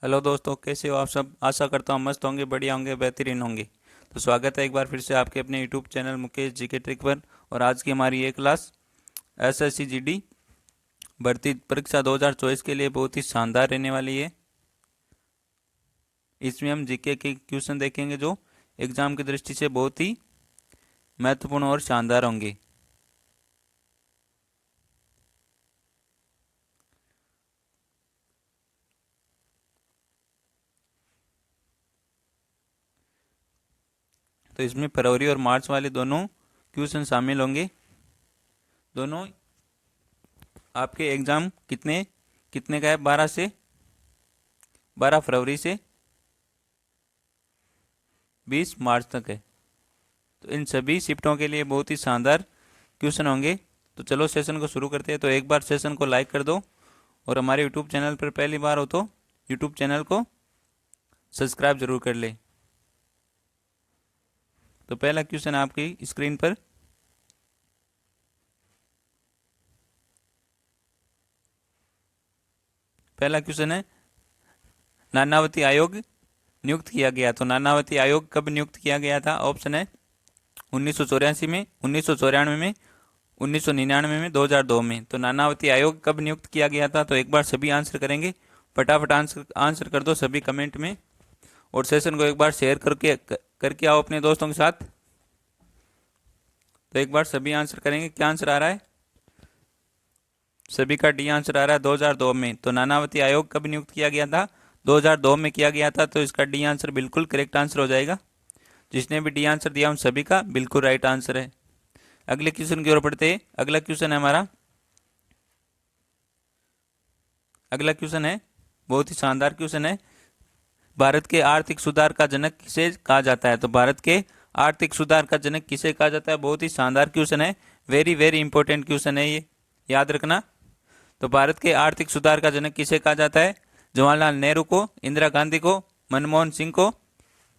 Hello दोस्तों, कैसे हो आप सब। आशा करता हूँ मस्त होंगे, बढ़िया होंगे, बेहतरीन होंगे। तो स्वागत है एक बार फिर से आपके अपने यूट्यूब चैनल मुकेश जी के ट्रिक पर। और आज की हमारी ये क्लास एसएससी जीडी भर्ती परीक्षा 2024 के लिए बहुत ही शानदार रहने वाली है। इसमें हम जीके के क्वेश्चन देखेंगे जो एग्जाम की दृष्टि से बहुत ही महत्वपूर्ण और शानदार होंगे। तो इसमें फरवरी और मार्च वाले दोनों क्वेश्चन शामिल होंगे। दोनों आपके एग्जाम कितने कितने का है, 12 फरवरी से 20 मार्च तक है। तो इन सभी शिफ्टों के लिए बहुत ही शानदार क्वेश्चन होंगे। तो चलो सेशन को शुरू करते हैं। तो एक बार सेशन को लाइक कर दो और हमारे यूट्यूब चैनल पर पहली बार हो तो यूट्यूब चैनल को सब्सक्राइब जरूर कर ले। तो पहला क्वेश्चन आपकी स्क्रीन पर। पहला क्वेश्चन है, नानावती आयोग नियुक्त किया गया। तो नानावती आयोग कब नियुक्त किया गया था? ऑप्शन है 1984 में, 1994 में, 1999 में, 2002 में। तो नानावती आयोग कब नियुक्त किया गया था? तो एक बार सभी आंसर करेंगे। फटाफट आंसर कर दो सभी कमेंट में। और सेशन को एक बार शेयर करके आओ अपने दोस्तों के साथ। तो एक बार सभी आंसर करेंगे। क्या आंसर आ रहा है? सभी का डी आंसर आ रहा है 2002 में। तो नानावती आयोग कब नियुक्त किया गया था? 2002 में किया गया था। तो इसका डी आंसर बिल्कुल करेक्ट आंसर हो जाएगा। जिसने भी डी आंसर दिया उन सभी का बिल्कुल राइट आंसर है। अगले क्वेश्चन की ओर बढ़ते हैं। अगला क्वेश्चन है हमारा, अगला क्वेश्चन है बहुत ही शानदार क्वेश्चन है। भारत के आर्थिक सुधार का जनक किसे कहा जाता है? तो भारत के आर्थिक सुधार का जनक किसे कहा जाता है? बहुत ही शानदार क्वेश्चन है। वेरी वेरी इंपॉर्टेंट क्वेश्चन है, ये याद रखना। तो भारत के आर्थिक सुधार का जनक किसे कहा जाता है? जवाहरलाल नेहरू को, इंदिरा गांधी को, मनमोहन सिंह को,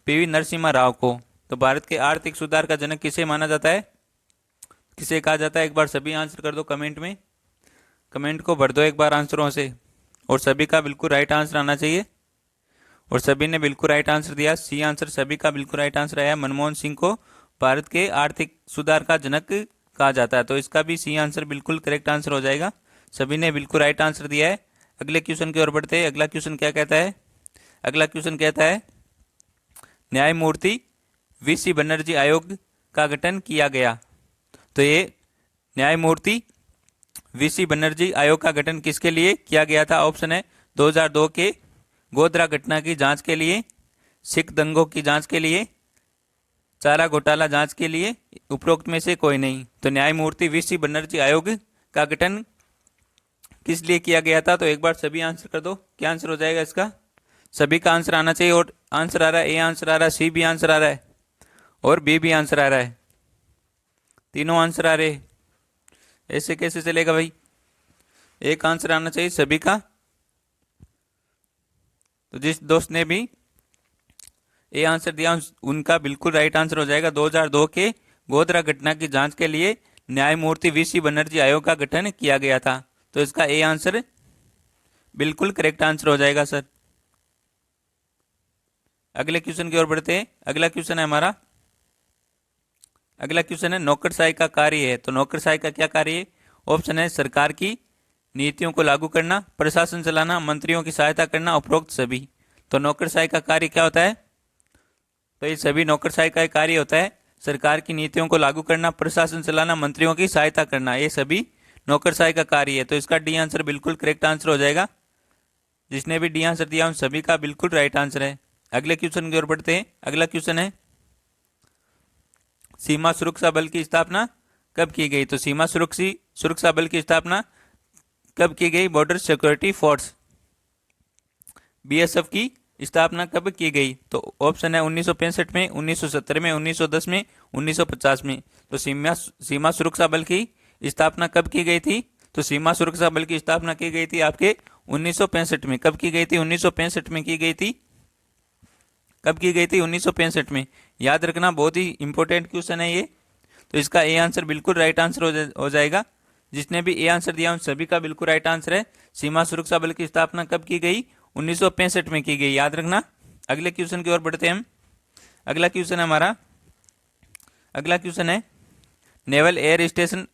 पीवी नरसिम्हा राव को। तो भारत के आर्थिक सुधार का जनक किसे माना जाता है, किसे कहा जाता है? एक बार सभी आंसर कर दो कमेंट में। कमेंट को भर दो एक बार आंसरों से। और सभी का बिल्कुल राइट आंसर आना चाहिए। और सभी ने बिल्कुल राइट आंसर दिया। सी आंसर सभी का बिल्कुल राइट आंसर आया। मनमोहन सिंह को भारत के आर्थिक सुधार का जनक कहा जाता है। तो इसका भी सी आंसर बिल्कुल करेक्ट आंसर हो जाएगा। सभी ने बिल्कुल राइट आंसर दिया है। अगले क्वेश्चन की ओर बढ़ते हैं। अगला क्वेश्चन क्या कहता है? अगला क्वेश्चन कहता है, न्यायमूर्ति वीसी बनर्जी आयोग का गठन किया गया। तो ये न्यायमूर्ति वीसी बनर्जी आयोग का गठन किसके लिए किया गया था? ऑप्शन है 2002 के गोधरा घटना की जांच के लिए, सिख दंगों की जांच के लिए, चारा घोटाला जांच के लिए, उपरोक्त में से कोई नहीं। तो न्यायमूर्ति वीसी बनर्जी आयोग का गठन किस लिए किया गया था? तो एक बार सभी आंसर कर दो। क्या आंसर हो जाएगा इसका? सभी का आंसर आना चाहिए। और आंसर आ रहा है, ए आंसर आ रहा है, सी भी आंसर आ रहा है और बी भी आंसर आ रहा है। तीनों आंसर आ रहे। ऐसे कैसे चलेगा भाई? एक आंसर आना चाहिए सभी का। तो जिस दोस्त ने भी ए आंसर दिया उनका बिल्कुल राइट आंसर हो जाएगा। 2002 के गोधरा घटना की जांच के लिए न्यायमूर्ति वीसी बनर्जी आयोग का गठन किया गया था। तो इसका ए आंसर बिल्कुल करेक्ट आंसर हो जाएगा सर। अगले क्वेश्चन की ओर बढ़ते हैं। अगला क्वेश्चन है हमारा, अगला क्वेश्चन है नौकरशाही का कार्य है। तो नौकरशाही का क्या कार्य है? ऑप्शन है सरकार की नीतियों को लागू करना, प्रशासन चलाना, मंत्रियों की सहायता करना, उपरोक्त सभी। तो नौकरशाही का कार्य क्या होता है? तो ये सभी नौकरशाही का कार्य होता है सरकार की नीतियों को लागू करना, प्रशासन चलाना, मंत्रियों की सहायता करना। ये सभी नौकरशाही का कार्य है। तो इसका डी आंसर बिल्कुल करेक्ट आंसर हो जाएगा। जिसने भी डी आंसर दिया उन सभी का बिल्कुल राइट आंसर है। अगले क्वेश्चन की ओर बढ़ते हैं। अगला क्वेश्चन है, सीमा सुरक्षा बल की स्थापना कब की गई? तो सीमा सुरक्षा बल की स्थापना कब की गई? बॉर्डर सिक्योरिटी फोर्स बीएसएफ की स्थापना कब की गई? तो ऑप्शन है 1965 में, 1970 में, 1910 में, 1950 में। तो सीमा सुरक्षा बल की स्थापना कब की गई थी? तो सीमा सुरक्षा बल की स्थापना की गई थी आपके 1965 में। कब की गई थी? 1965 में की गई थी। कब की गई थी? 1965 में। याद रखना, बहुत ही इंपॉर्टेंट क्वेश्चन है ये। तो इसका ए आंसर बिल्कुल राइट आंसर हो जाएगा। जिसने भी ए आंसर दिया उन सभी का बिल्कुल राइट आंसर है। सीमा सुरक्षा बल की स्थापना कब की गई? 1965 में की गई, याद रखना। अगले क्वेश्चन की ओर बढ़ते हैं हम। अगला क्वेश्चन है हमारा, अगला क्वेश्चन है नेवल एयर स्टेशन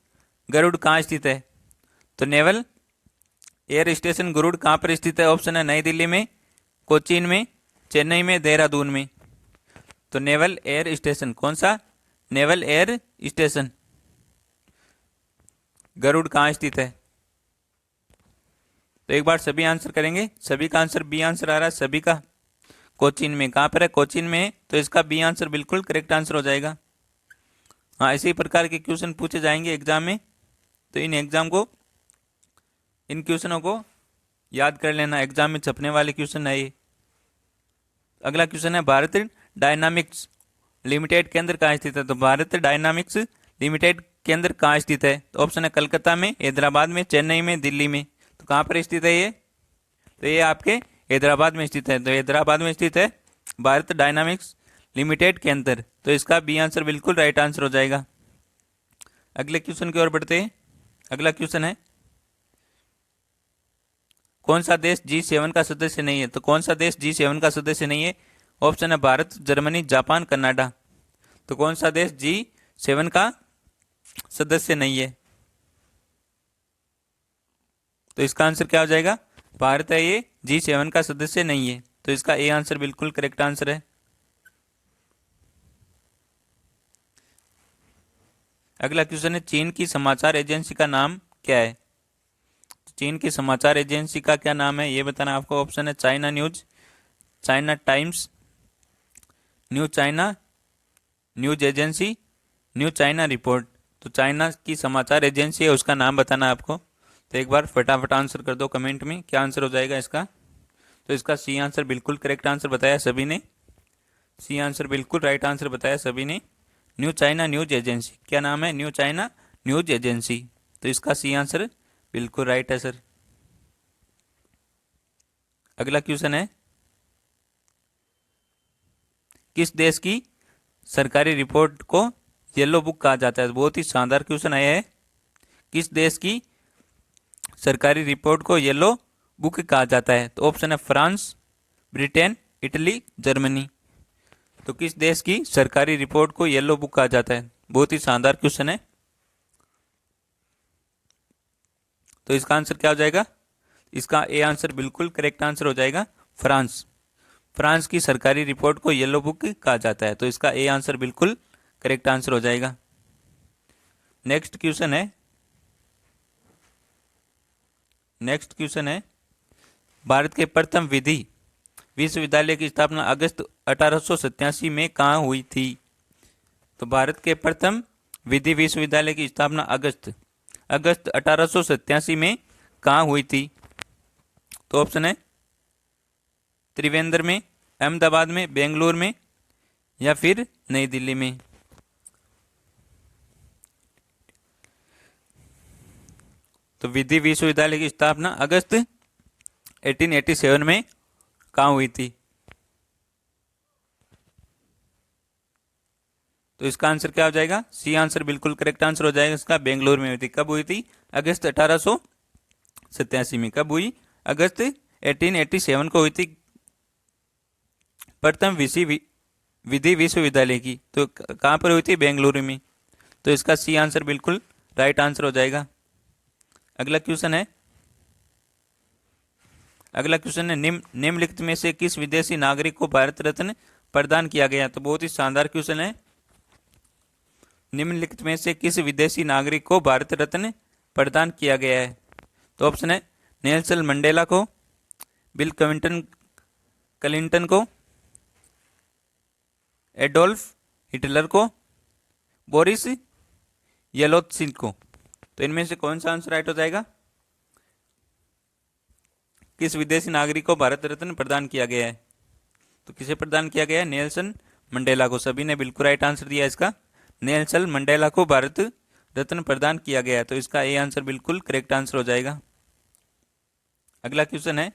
गरुड़ कहाँ स्थित है? तो नेवल एयर स्टेशन गरुड़ कहाँ पर स्थित है? ऑप्शन है नई दिल्ली में, कोचीन में, चेन्नई में, देहरादून में। तो नेवल एयर स्टेशन कौन सा? नेवल एयर स्टेशन गरुड़ कहाँ स्थित है? तो एक बार सभी आंसर करेंगे। सभी का आंसर बी आंसर आ रहा है, सभी का। कोचीन में, कहाँ पर है? कोचीन में है, तो इसका बी आंसर बिल्कुल करेक्ट आंसर हो जाएगा। हाँ, इसी प्रकार के क्वेश्चन पूछे जाएंगे एग्जाम में, तो इन क्वेश्चनों को याद कर लेना, एग्जाम में छपने वाले क्वेश्चन है ये। अगला क्वेश्चन है भारत डायनामिक्स लिमिटेड केंद्र कहाँ स्थित है? तो भारत डायनामिक्स लिमिटेड केंद्र कहाँ स्थित है? तो ऑप्शन है कलकत्ता में, हैदराबाद में, चेन्नई में, दिल्ली में। तो कहाँ पर स्थित है ये? तो ये आपके हैदराबाद में स्थित है। तो हैदराबाद में स्थित है भारत डायनामिक्स लिमिटेड केंद्र, तो इसका बी आंसर बिल्कुल राइट आंसर हो जाएगा। अगले क्वेश्चन की ओर बढ़ते हैं। अगला क्वेश्चन है कौन सा देश G7 का सदस्य नहीं है? तो कौन सा देश G7 का सदस्य नहीं है? ऑप्शन है भारत, जर्मनी, जापान, कनाडा। तो कौन सा देश G7 का सदस्य नहीं है? तो इसका आंसर क्या हो जाएगा? भारत है, ये G7 का सदस्य नहीं है, तो इसका ए आंसर बिल्कुल करेक्ट आंसर है। अगला क्वेश्चन है चीन की समाचार एजेंसी का नाम क्या है? चीन की समाचार एजेंसी का क्या नाम है ये बताना आपको। ऑप्शन है China news, China times, new China news agency, new China report. तो चाइना की समाचार एजेंसी है, उसका नाम बताना आपको। तो एक बार फटाफट आंसर कर दो कमेंट में, क्या आंसर हो जाएगा इसका? तो इसका सी आंसर बिल्कुल करेक्ट आंसर बताया सभी ने। सी आंसर बिल्कुल राइट आंसर बताया सभी ने। न्यू चाइना न्यूज एजेंसी, क्या नाम है? New China news agency. तो इसका सी आंसर बिल्कुल राइट है सर। अगला क्वेश्चन है किस देश की सरकारी रिपोर्ट को येलो बुक कहा जाता है? बहुत ही शानदार क्वेश्चन आया है। किस देश की सरकारी रिपोर्ट को येलो बुक कहा जाता है? तो ऑप्शन है फ्रांस, ब्रिटेन, इटली, जर्मनी। तो किस देश की सरकारी रिपोर्ट को येलो बुक कहा जाता है? बहुत ही शानदार क्वेश्चन है। तो इसका आंसर क्या हो जाएगा? इसका ए आंसर बिल्कुल करेक्ट आंसर हो जाएगा, फ्रांस। फ्रांस की सरकारी रिपोर्ट को येलो बुक कहा जाता है, तो इसका ए आंसर बिल्कुल करेक्ट आंसर हो जाएगा। नेक्स्ट क्वेश्चन है भारत के प्रथम विधि विश्वविद्यालय की स्थापना अगस्त 1887 में कहाँ हुई थी? तो भारत के प्रथम विधि विश्वविद्यालय की स्थापना अगस्त 1887 में कहाँ हुई थी? तो ऑप्शन है त्रिवेंद्र में, अहमदाबाद में, बेंगलुरु में, या फिर नई दिल्ली में। तो विधि विश्वविद्यालय की स्थापना अगस्त 1887 में कहाँ हुई थी? तो इसका आंसर क्या हो जाएगा? सी आंसर बिल्कुल करेक्ट आंसर हो जाएगा इसका, बेंगलुरु में हुई थी। कब हुई थी? अगस्त 1887 में। कब हुई? अगस्त 1887 को हुई थी प्रथम विधि विश्वविद्यालय की। तो कहाँ पर हुई थी? बेंगलुरु में। तो इसका सी आंसर बिल्कुल राइट आंसर हो जाएगा। अगला क्वेश्चन है निम्नलिखित में से किस विदेशी नागरिक को भारत रत्न प्रदान किया गया? तो बहुत ही शानदार क्वेश्चन है। निम्नलिखित में से किस विदेशी नागरिक को भारत रत्न प्रदान किया गया है? तो ऑप्शन है नेल्सन मंडेला को, बिल क्लिंटन को, एडोल्फ हिटलर को, बोरिस येल्त्सिन को। तो इनमें से कौन सा आंसर राइट हो जाएगा? किस विदेशी नागरिक को भारत रत्न प्रदान किया गया है? तो किसे प्रदान किया गया है? नेल्सन मंडेला को। सभी ने बिल्कुल राइट आंसर दिया इसका। नेल्सन मंडेला को भारत रत्न प्रदान किया गया है, तो इसका ए आंसर बिल्कुल करेक्ट आंसर हो जाएगा। अगला क्वेश्चन है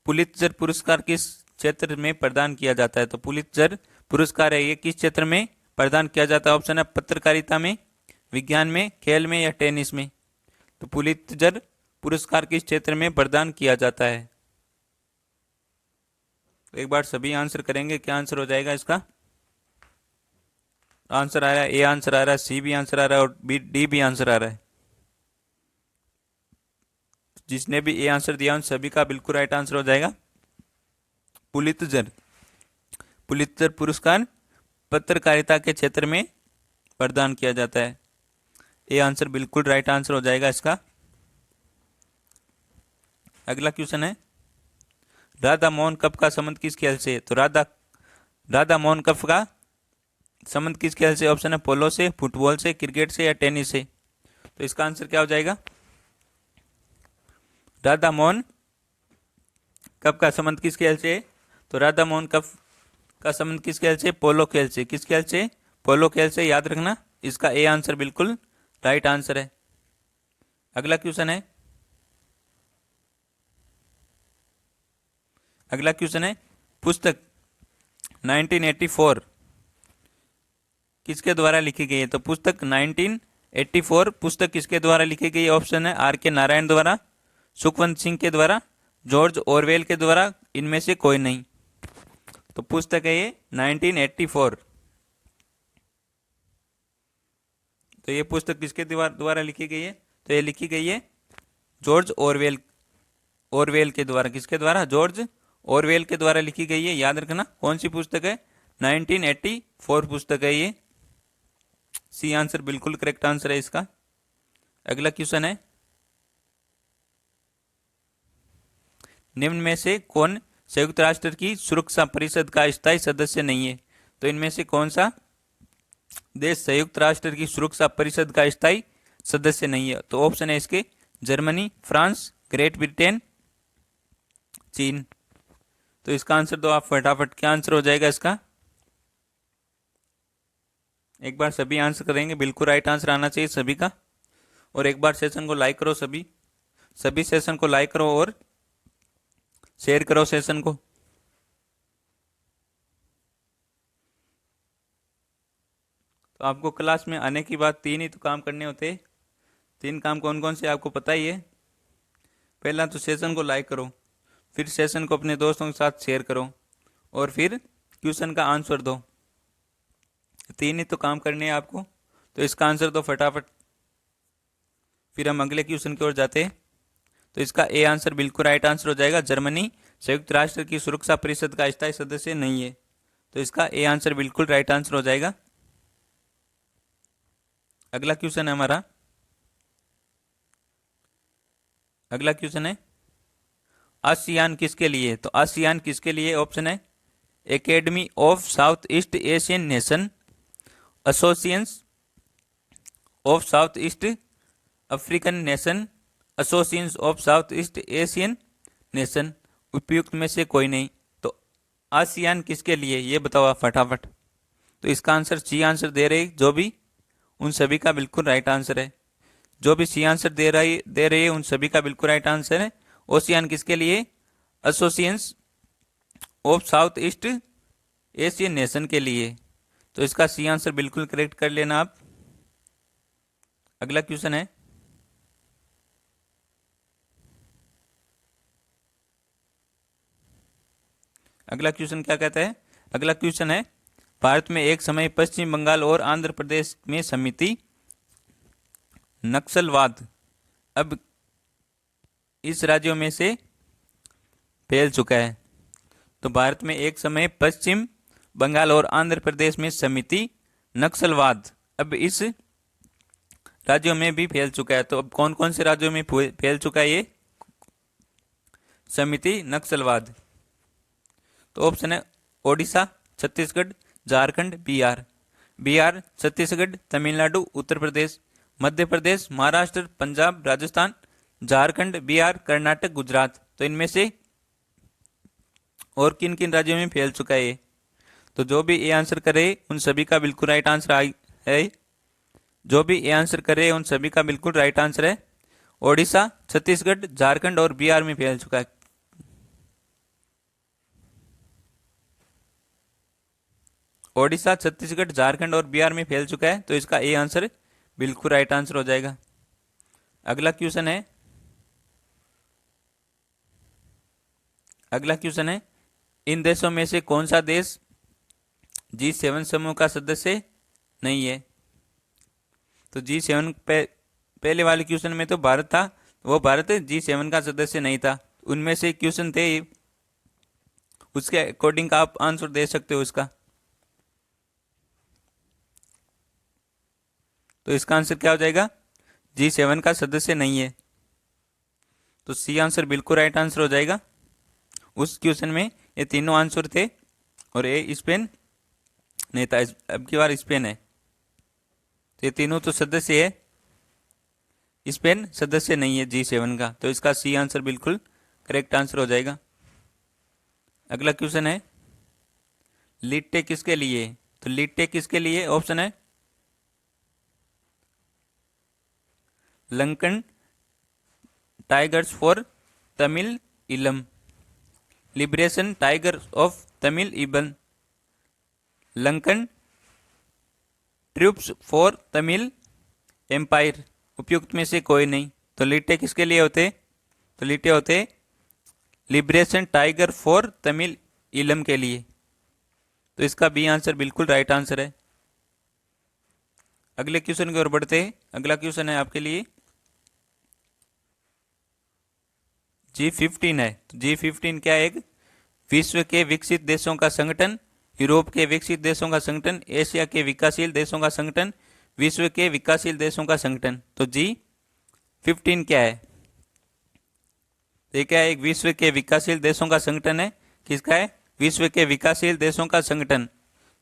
पुलित्जर पुरस्कार किस क्षेत्र में प्रदान किया जाता है? तो पुलित्जर पुरस्कार है ये किस क्षेत्र में प्रदान किया जाता है? ऑप्शन है पत्रकारिता में, विज्ञान में, खेल में, या टेनिस में। तो पुलित्जर पुरस्कार किस क्षेत्र में प्रदान किया जाता है? एक बार सभी आंसर करेंगे, क्या आंसर हो जाएगा इसका? आंसर आ रहा है, ए आंसर आ रहा है, सी भी आंसर आ रहा है और बी डी भी आंसर आ रहा है। जिसने भी ए आंसर दिया उन सभी का बिल्कुल राइट आंसर हो जाएगा पुलित्जर। पुलित्जर पुरस्कार पत्रकारिता के क्षेत्र में प्रदान किया जाता है। ए आंसर बिल्कुल राइट आंसर हो जाएगा इसका। अगला क्वेश्चन है, राधा मोहन कप का संबंध किस खेल से? तो राधा मोहन कप का संबंध किस खेल से? ऑप्शन है पोलो से, फुटबॉल से, क्रिकेट से या टेनिस से। तो इसका आंसर क्या हो जाएगा? राधा मोहन कप का संबंध किस खेल से? तो राधा मोहन कप का संबंध किस खेल से? पोलो खेल से। किस खेल से? पोलो खेल से, याद रखना। इसका ए आंसर बिल्कुल राइट आंसर है। अगला क्वेश्चन है, पुस्तक 1984 किसके द्वारा लिखी गई है? तो पुस्तक 1984 पुस्तक किसके द्वारा लिखी गई है? ऑप्शन है आर के नारायण द्वारा, सुखवंत सिंह के द्वारा, जॉर्ज ऑरवेल के द्वारा, इनमें से कोई नहीं। तो पुस्तक है ये 1984। तो ये पुस्तक किसके द्वारा लिखी गई है? तो ये लिखी गई है जॉर्ज ऑरवेल के द्वारा। किसके द्वारा? जॉर्ज ऑरवेल के द्वारा लिखी गई है। याद रखना कौन सी पुस्तक है? 1984 पुस्तक है ये। सी आंसर बिल्कुल करेक्ट आंसर है इसका। अगला क्वेश्चन है, निम्न में से कौन संयुक्त राष्ट्र की सुरक्षा परिषद का स्थायी सदस्य नहीं है? तो इनमें से कौन सा देश संयुक्त राष्ट्र की सुरक्षा परिषद का स्थायी सदस्य नहीं है? तो ऑप्शन है इसके जर्मनी, फ्रांस, ग्रेट ब्रिटेन, चीन। तो इसका आंसर दो आप फटाफट। क्या आंसर हो जाएगा इसका? एक बार सभी आंसर करेंगे, बिल्कुल राइट आंसर आना चाहिए सभी का। और एक बार सेशन को लाइक करो, सभी सेशन को लाइक करो और शेयर करो सेशन को। तो आपको क्लास में आने की बाद 3 ही तो काम करने होते हैं। 3 काम कौन कौन से आपको पता ही है। पहला तो सेशन को लाइक करो, फिर सेशन को अपने दोस्तों के साथ शेयर करो और फिर क्वेश्चन का आंसर दो। 3 ही तो काम करने हैं आपको। तो इसका आंसर दो फटाफट, फिर हम अगले क्वेश्चन की ओर जाते हैं। तो इसका ए आंसर बिल्कुल राइट आंसर हो जाएगा। जर्मनी संयुक्त राष्ट्र की सुरक्षा परिषद का स्थायी सदस्य नहीं है। तो इसका ए आंसर बिल्कुल राइट आंसर हो जाएगा। अगला क्वेश्चन है हमारा, अगला क्वेश्चन है आसियान किसके लिए? तो आसियान किसके लिए? ऑप्शन है academy of south east Asian nation, association of south east African nation, association of south east Asian nation. उपयुक्त में से कोई नहीं। तो आसियान किसके लिए ये बताओ आप फटाफट। तो इसका आंसर सी आंसर दे रहे जो भी, उन सभी का बिल्कुल राइट आंसर है। जो भी सी आंसर दे रही है उन सभी का बिल्कुल राइट आंसर है। ओशियान किसके लिए? Association of south east Asian nation के लिए। तो इसका सी आंसर बिल्कुल करेक्ट कर लेना आप। अगला क्वेश्चन है, अगला क्वेश्चन क्या कहता है? अगला क्वेश्चन है, भारत में एक समय पश्चिम बंगाल और आंध्र प्रदेश में समिति नक्सलवाद अब इस राज्यों में से फैल चुका है। तो भारत में एक समय पश्चिम बंगाल और आंध्र प्रदेश में समिति नक्सलवाद अब इस राज्यों में भी फैल चुका है। तो अब कौन कौन से राज्यों में फैल चुका है ये समिति नक्सलवाद? तो ऑप्शन है ओडिशा, छत्तीसगढ़, झारखंड, बिहार, छत्तीसगढ़, तमिलनाडु, उत्तर प्रदेश, मध्य प्रदेश, महाराष्ट्र, पंजाब, राजस्थान, झारखंड, बिहार, कर्नाटक, गुजरात। तो इनमें से और किन किन राज्यों में फैल चुका है? तो जो भी ये आंसर करे उन सभी का बिल्कुल राइट आंसर है। जो भी ये आंसर करे उन सभी का बिल्कुल राइट आंसर है। ओडिशा, छत्तीसगढ़, झारखंड और बिहार में फैल चुका है। ओडिशा, छत्तीसगढ़, झारखंड और बिहार में फैल चुका है। तो इसका ए आंसर बिल्कुल राइट आंसर हो जाएगा। अगला क्वेश्चन है, अगला क्वेश्चन है, इन देशों में से कौन सा देश G7 समूह का सदस्य नहीं है? तो G7 पहले वाले क्वेश्चन में तो भारत था, वो भारत G7 का सदस्य नहीं था। उनमें से क्वेश्चन थे, उसके अकॉर्डिंग आप आंसर दे सकते हो इसका। तो इसका आंसर क्या हो जाएगा? G7 का सदस्य नहीं है। तो सी आंसर बिल्कुल राइट आंसर हो जाएगा। उस क्वेश्चन में ये तीनों आंसर थे और ये स्पेन नहीं था, अब की बार स्पेन है। तो ये तीनों तो सदस्य है, स्पेन सदस्य नहीं है G7 का। तो इसका सी आंसर बिल्कुल करेक्ट आंसर हो जाएगा। अगला क्वेश्चन है, लीड टेक किसके लिए? तो लीड टेक किसके लिए? ऑप्शन है Lankan tigers for Tamil Eelam, liberation tiger of Tamil इबन, Lankan troops for Tamil empire. उपयुक्त में से कोई नहीं। तो लीटे किसके लिए होते? तो लीटे होते लिबरेशन टाइगर फॉर तमिल इलम के लिए। तो इसका बी आंसर बिल्कुल राइट आंसर है। अगले क्वेश्चन की ओर बढ़ते हैं। अगला क्वेश्चन है आपके लिए, G15 है। तो G15 क्या है? एक विश्व के विकसित देशों का संगठन, यूरोप के विकसित देशों का संगठन, एशिया के विकासशील देशों का संगठन, विश्व के विकासशील देशों का संगठन। तो G15 क्या है? ये क्या है? एक विश्व के विकासशील देशों का संगठन है। किसका है? विश्व के विकासशील देशों का संगठन।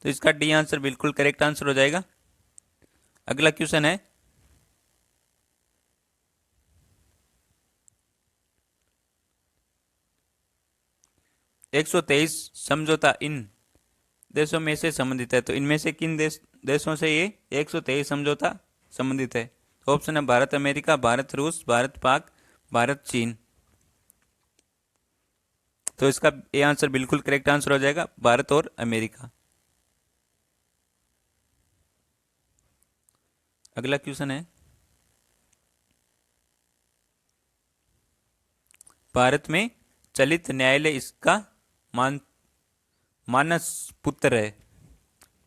तो इसका डी आंसर बिल्कुल करेक्ट आंसर हो जाएगा। अगला क्वेश्चन है, एक 123 समझौता इन देशों में से संबंधित है। तो इनमें से किन देशों से ये 123 समझौता संबंधित है? ऑप्शन है भारत अमेरिका, भारत रूस, भारत पाक, भारत चीन। तो इसका ये आंसर बिल्कुल करेक्ट आंसर हो जाएगा, भारत और अमेरिका। अगला क्वेश्चन है, भारत में चलित न्यायालय इसका मानस पुत्र है।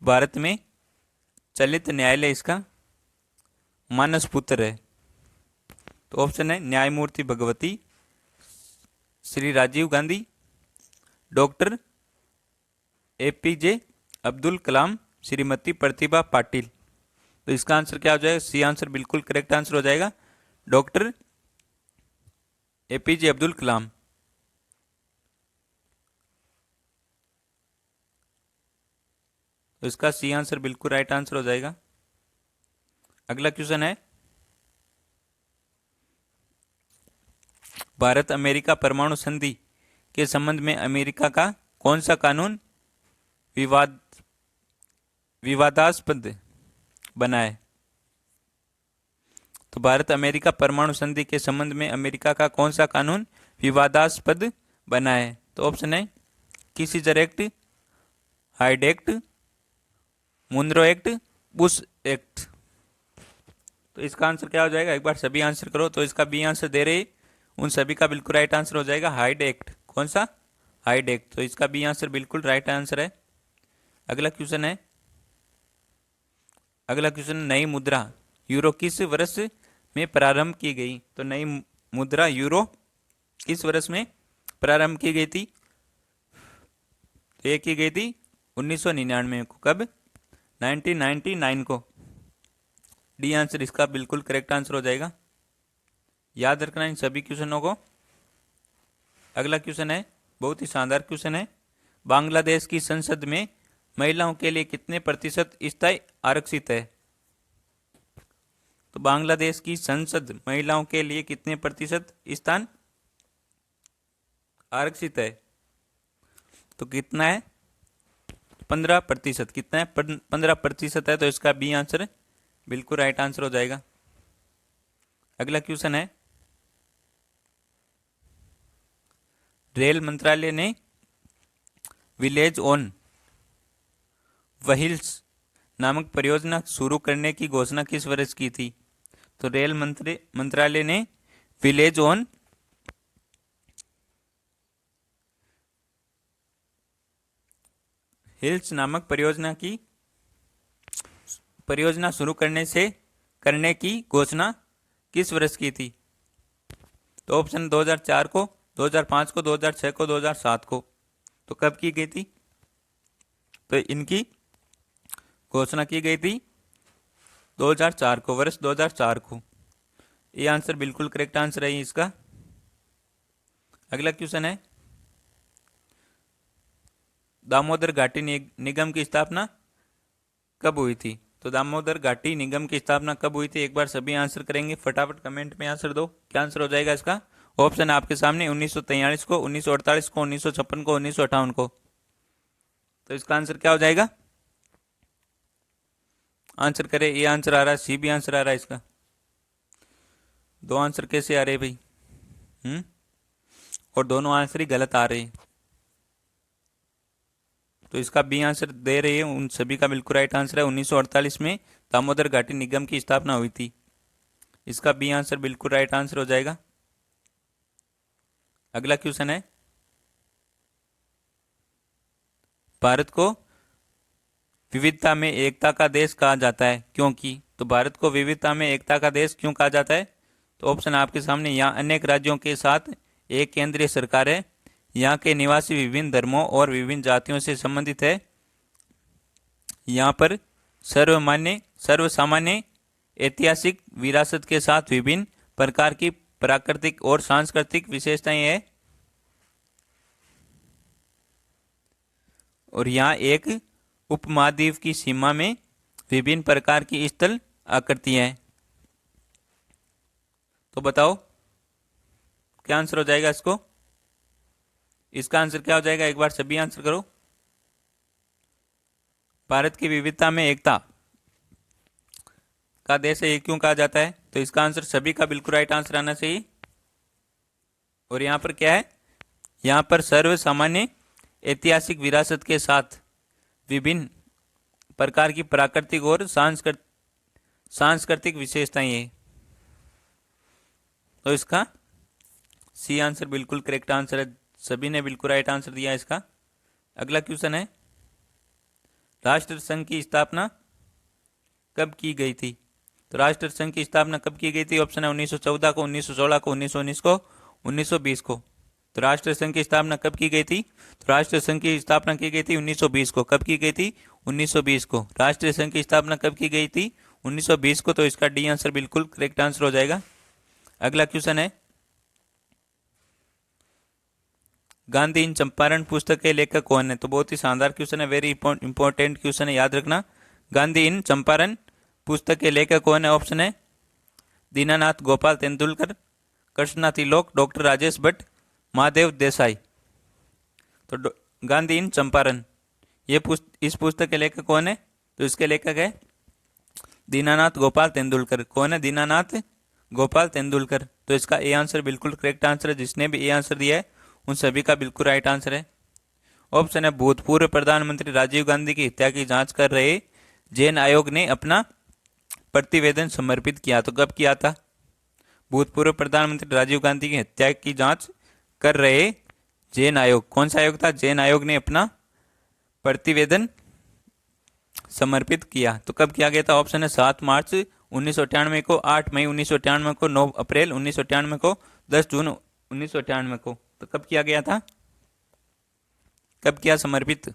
भारत में चलित न्यायालय इसका मानस पुत्र है। तो ऑप्शन है न्यायमूर्ति भगवती, श्री राजीव गांधी, डॉक्टर APJ अब्दुल कलाम, श्रीमती प्रतिभा पाटिल। तो इसका आंसर क्या हो जाएगा? सी आंसर बिल्कुल करेक्ट आंसर हो जाएगा, डॉक्टर APJ अब्दुल कलाम। तो इसका सी आंसर बिल्कुल राइट आंसर हो जाएगा। अगला क्वेश्चन है, भारत अमेरिका परमाणु संधि के संबंध में अमेरिका का कौन सा कानून विवादास्पद बना है? तो भारत अमेरिका परमाणु संधि के संबंध में अमेरिका का कौन सा कानून विवादास्पद बना है? तो ऑप्शन है किसीजर act, Hyde act, Monroe act, Bush act. तो इसका आंसर क्या हो जाएगा? एक बार सभी आंसर करो। तो इसका बी आंसर दे रहे उन सभी का बिल्कुल राइट आंसर हो जाएगा, हाइड एक्ट। कौन सा? Hide act. तो इसका बी आंसर बिल्कुल राइट आंसर है। अगला क्वेश्चन है, नई मुद्रा यूरो किस वर्ष में प्रारंभ की गई? तो नई मुद्रा यूरो किस वर्ष में प्रारंभ की गई थी? तो ये की गई थी 1999 को। कब? 1999 को। डी आंसर इसका बिल्कुल करेक्ट आंसर हो जाएगा। याद रखना इन सभी क्वेश्चनों को। अगला क्वेश्चन है, बहुत ही शानदार क्वेश्चन है, बांग्लादेश की संसद में महिलाओं के लिए कितने प्रतिशत स्थायी आरक्षित है? तो बांग्लादेश की संसद महिलाओं के लिए कितने प्रतिशत स्थान आरक्षित है? तो कितना है? 15%। कितना है? 15% है। तो इसका बी आंसर बिल्कुल राइट आंसर हो जाएगा। अगला क्वेश्चन है, रेल मंत्रालय ने विलेज ऑन व्हील्स नामक परियोजना शुरू करने की घोषणा किस वर्ष की थी? तो रेल मंत्रालय ने विलेज ऑन हिल्स नामक परियोजना शुरू करने की घोषणा किस वर्ष की थी? तो ऑप्शन 2004 को, 2005 को, 2006 को, 2007 को। तो कब की गई थी? तो इनकी घोषणा की गई थी 2004 को, वर्ष 2004 को। ये आंसर बिल्कुल करेक्ट आंसर है इसका। अगला क्वेश्चन है, दामोदर घाटी निगम की स्थापना कब हुई थी? तो दामोदर घाटी निगम की स्थापना कब हुई थी? एक बार सभी आंसर करेंगे, फटाफट कमेंट में आंसर दो। क्या आंसर हो जाएगा इसका? ऑप्शन है आपके सामने, 1943 को, 1948 को, 1956 को, 1958 को। तो इसका आंसर क्या हो जाएगा? आंसर करे। ये आंसर आ रहा है, सी भी आंसर आ रहा है इसका। दो आंसर कैसे आ रहे भाई? और दोनों आंसर ही गलत आ रहे हैं। तो इसका बी आंसर दे रही है, उन सभी का बिल्कुल राइट आंसर है। 1948 में दामोदर घाटी निगम की स्थापना हुई थी। इसका बी आंसर बिल्कुल राइट आंसर हो जाएगा। अगला क्वेश्चन है, भारत को विविधता में एकता का देश कहा जाता है क्योंकि? तो भारत को विविधता में एकता का देश क्यों कहा जाता है? तो ऑप्शन आपके सामने, यहाँ अनेक राज्यों के साथ एक केंद्रीय सरकार है, यहाँ के निवासी विभिन्न धर्मों और विभिन्न जातियों से संबंधित है, यहाँ पर सर्वसामान्य ऐतिहासिक विरासत के साथ विभिन्न प्रकार की प्राकृतिक और सांस्कृतिक विशेषताएं हैं, और यहाँ एक उपमहाद्वीप की सीमा में विभिन्न प्रकार की स्थल आकृतियां हैं। तो बताओ क्या आंसर हो जाएगा इसको? इसका आंसर क्या हो जाएगा? एक बार सभी आंसर करो। भारत की विविधता में एकता का देश है, ये क्यों कहा जाता है? तो इसका आंसर सभी का बिल्कुल राइट आंसर आना चाहिए। और यहाँ पर क्या है? यहाँ पर सर्वसामान्य ऐतिहासिक विरासत के साथ विभिन्न प्रकार की प्राकृतिक और सांस्कृतिक विशेषताएं हैं। तो इसका सी आंसर बिल्कुल करेक्ट आंसर है। सभी ने बिल्कुल राइट आंसर दिया इसका। अगला क्वेश्चन है, राष्ट्र संघ की स्थापना कब की गई थी? तो राष्ट्र संघ की स्थापना कब की गई थी? ऑप्शन है 1914 को, 1916 को, 1919 को, 1920 को। तो राष्ट्र संघ की स्थापना कब की गई थी? तो राष्ट्र संघ की स्थापना की गई थी 1920 को। कब की गई थी? 1920 को। राष्ट्रीय संघ की स्थापना कब की गई थी? 1920 को। तो इसका डी आंसर बिल्कुल करेक्ट आंसर हो जाएगा। अगला क्वेश्चन है, गांधी इन चंपारण पुस्तक के लेखक कौन है? तो बहुत ही शानदार क्वेश्चन है, वेरी इंपॉर्टेंट क्वेश्चन है, याद रखना। गांधी इन चंपारण पुस्तक के लेखक कौन है? ऑप्शन है दीनानाथ गोपाल तेंदुलकर, कृष्णा तिलोक, डॉक्टर राजेश भट्ट, महादेव देसाई। तो गांधी इन चंपारण, इस पुस्तक के लेखक कौन है? तो इसके लेखक है दीनानाथ गोपाल तेंदुलकर। कौन है? दीनानाथ गोपाल तेंदुलकर। तो इसका ए आंसर बिल्कुल करेक्ट आंसर है। जिसने भी ए आंसर दिया है उन सभी का बिल्कुल राइट आंसर है। ऑप्शन है भूतपूर्व प्रधानमंत्री राजीव गांधी की हत्या की जांच कर रहे जैन आयोग ने अपना प्रतिवेदन समर्पित किया। तो कब किया था? भूतपूर्व प्रधानमंत्री राजीव गांधी की हत्या की जांच कर रहे जैन आयोग, कौन सा आयोग था? जैन आयोग ने अपना प्रतिवेदन समर्पित किया। तो कब किया गया था? ऑप्शन है 7 मार्च 1998 को, 8 मई 1998 को, 9 अप्रैल 1998 को, 10 जून 1998 को। तो कब किया गया था? कब किया समर्पित?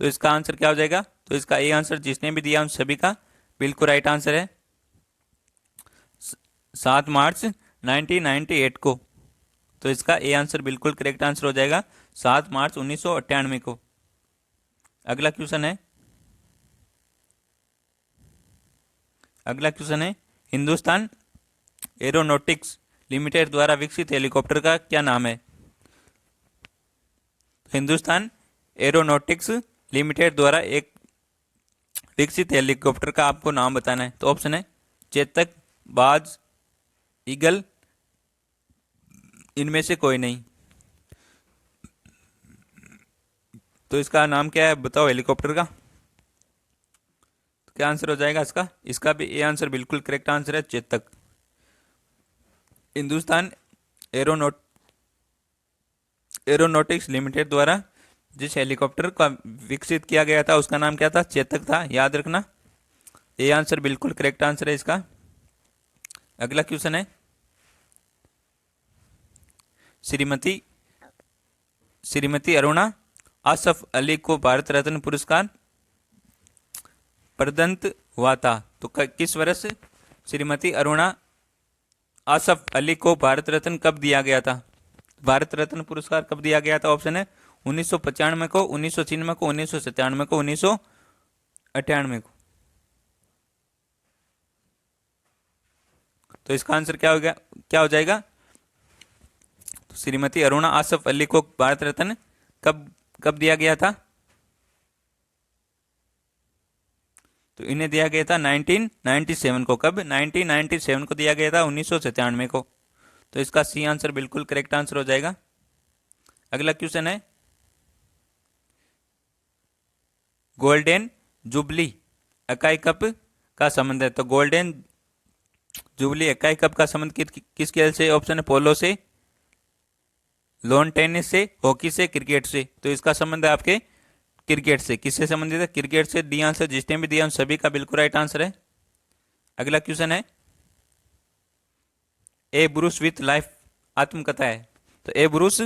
तो इसका आंसर क्या हो जाएगा? तो इसका ए आंसर जिसने भी दिया उन सभी का बिल्कुल राइट आंसर है 7 मार्च 1998 को। तो इसका ए आंसर बिल्कुल करेक्ट आंसर हो जाएगा 7 मार्च 1998 को। अगला क्वेश्चन है, हिंदुस्तान एरोनॉटिक्स लिमिटेड द्वारा विकसित हेलीकॉप्टर का क्या नाम है? हिंदुस्तान एरोनॉटिक्स लिमिटेड द्वारा एक विकसित हेलीकॉप्टर का आपको नाम बताना है। तो ऑप्शन है चेतक, बाज, ईगल, इनमें से कोई नहीं। तो इसका नाम क्या है बताओ हेलीकॉप्टर का? तो क्या आंसर हो जाएगा इसका? इसका भी ए आंसर बिल्कुल करेक्ट आंसर है चेतक। हिंदुस्तान एरोनॉटिक्स लिमिटेड द्वारा जिस हेलीकॉप्टर का विकसित किया गया था उसका नाम क्या था? चेतक था, याद रखना। ये आंसर बिल्कुल करेक्ट आंसर है इसका। अगला क्वेश्चन है, श्रीमती श्रीमती अरुणा आसफ अली को भारत रत्न पुरस्कार प्रदान हुआ था, तो किस वर्ष श्रीमती अरुणा आसफ अली को भारत रत्न कब दिया गया था? भारत रत्न पुरस्कार कब दिया गया था? ऑप्शन है 1995 को, 1996 को, 1997 को, 1998 को। तो इसका आंसर क्या हो गया, क्या हो जाएगा? तो श्रीमती अरुणा आसफ अली को भारत रत्न कब कब दिया गया था? तो इन्हें दिया गया था 1997 को। कब? 1997 को दिया गया था, 1997 को। तो इसका सी आंसर बिल्कुल करेक्ट आंसर हो जाएगा। अगला क्वेश्चन है, गोल्डन जुबली इकाई कप का संबंध है। तो गोल्डन जुबली इकाई कप का संबंध किस खेल से? ऑप्शन है पोलो से, लॉन टेनिस से, हॉकी से, क्रिकेट से। तो इसका संबंध है आपके क्रिकेट से। किससे संबंधित है? क्रिकेट से। डी आंसर जिसने भी दिया उन सभी का बिल्कुल राइट आंसर है। अगला क्वेश्चन है, ए ब्रूस विथ लाइफ आत्मकथा है। तो ए ब्रूस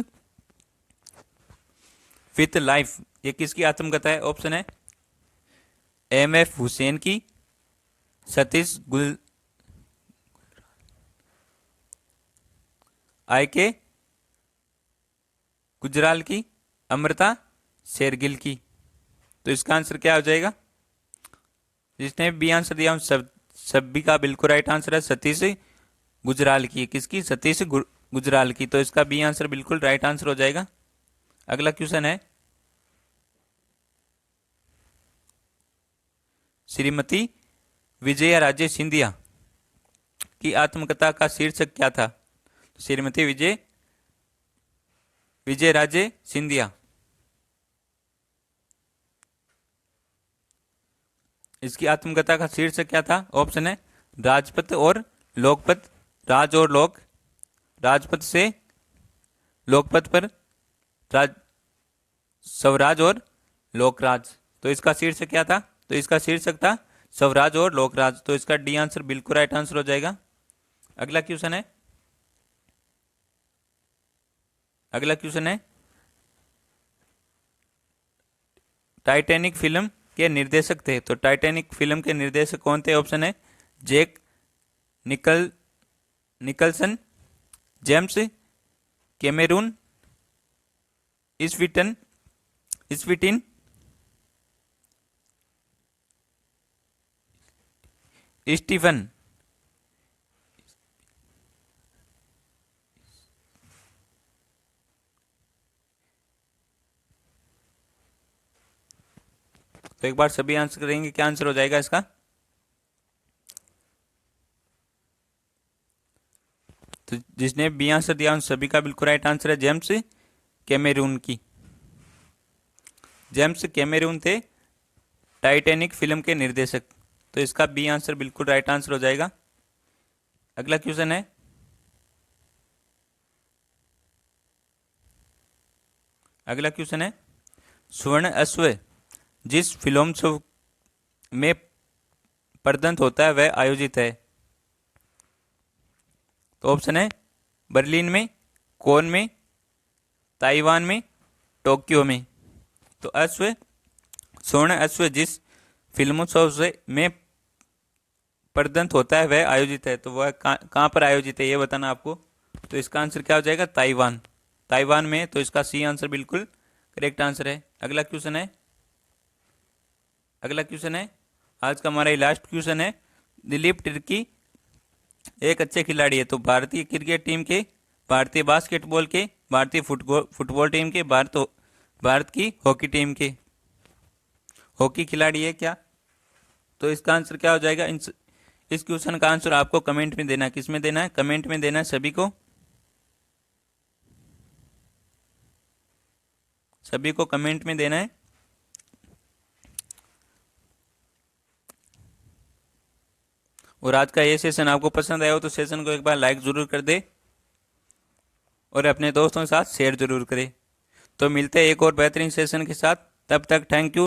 विथ लाइफ ये किसकी आत्मकथा है? ऑप्शन है एम.एफ. हुसैन की, सतीश आई.के. गुजराल की, अमृता शेरगिल की। तो इसका आंसर क्या हो जाएगा? जिसने भी आंसर दिया उन सभी का बिल्कुल राइट आंसर है सतीश गुजराल की। किसकी? सतीश गुजराल की। तो इसका बी आंसर बिल्कुल राइट आंसर हो जाएगा। अगला क्वेश्चन है, श्रीमती विजया राजे सिंधिया की आत्मकथा का शीर्षक क्या था? श्रीमती विजय राजे सिंधिया, इसकी आत्मकथा का शीर्षक क्या था? ऑप्शन है राजपथ और लोकपथ, राज और लोक, राजपथ से लोकपथ पर, राज स्वराज और लोकराज। तो इसका शीर्षक क्या था? तो इसका शीर्षक था स्वराज और लोकराज। तो इसका डी आंसर बिल्कुल राइट आंसर हो जाएगा। अगला क्वेश्चन है, अगला क्वेश्चन है, टाइटैनिक फिल्म के निर्देशक थे। तो टाइटैनिक फिल्म के निर्देशक कौन थे? ऑप्शन है जैक निकलसन, जेम्स कैमेरून, स्वीटिन स्टीफन। तो एक बार सभी आंसर करेंगे, क्या आंसर हो जाएगा इसका? तो जिसने बी आंसर दिया उन सभी का बिल्कुल राइट आंसर है जेम्स कैमेरून की। जेम्स कैमेरून थे टाइटैनिक फिल्म के निर्देशक। तो इसका बी आंसर बिल्कुल राइट आंसर हो जाएगा। अगला क्वेश्चन है, अगला क्वेश्चन है, स्वर्ण अश्व जिस फिल्मोत्सव में प्रदर्शित होता है वह आयोजित है। तो ऑप्शन है बर्लिन में, कोन में, ताइवान में, टोक्यो में। तो स्वर्ण अश्व जिस फिल्मोत्सव में प्रदर्शित होता है वह आयोजित है। तो वह कहाँ पर आयोजित है ये बताना आपको। तो इसका आंसर क्या हो जाएगा? ताइवान में। तो इसका सी आंसर बिल्कुल करेक्ट आंसर है। अगला क्वेश्चन है, अगला क्वेश्चन है, आज का हमारा लास्ट क्वेश्चन है, दिलीप तिर्की एक अच्छे खिलाड़ी है। तो भारतीय क्रिकेट टीम के, भारतीय बास्केटबॉल के, भारतीय फुटबॉल टीम के, भारत की हॉकी टीम के हॉकी खिलाड़ी है क्या? तो इसका आंसर क्या हो जाएगा? इस क्वेश्चन का आंसर आपको कमेंट में देना है। किस में देना है? कमेंट में देना है सभी को, सभी को कमेंट में देना है। और आज का ये सेशन आपको पसंद आया हो तो सेशन को एक बार लाइक जरूर कर दे और अपने दोस्तों के साथ शेयर जरूर करें। तो मिलते हैं एक और बेहतरीन सेशन के साथ, तब तक थैंक यू।